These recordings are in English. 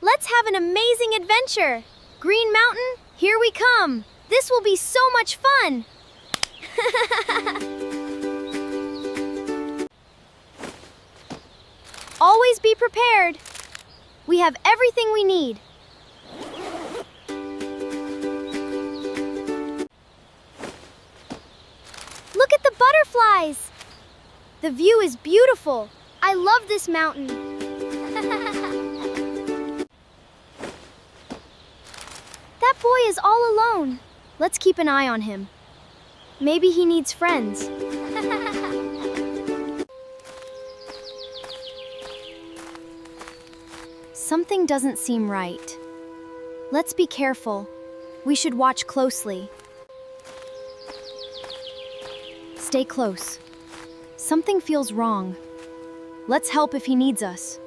Let's have an amazing adventure! Green Mountain, here we come! This will be so much fun! Always be prepared! We have everything we need. Look at the butterflies! The view is beautiful. I love this mountain. That boy is all alone. Let's keep an eye on him. Maybe he needs friends. Something doesn't seem right. Let's be careful. We should watch closely. Stay close. Something feels wrong. Let's help if he needs us.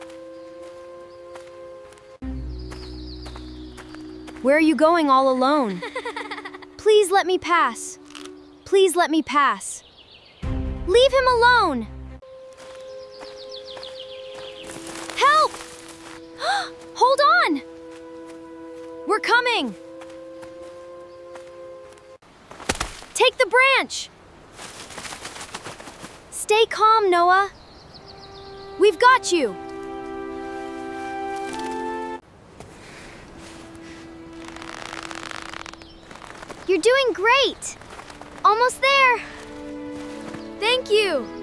Where are you going all alone? Please let me pass. Please let me pass. Leave him alone! Help! Hold on! We're coming! Take the branch! Stay calm, Noah. We've got you. You're doing great. Almost there. Thank you.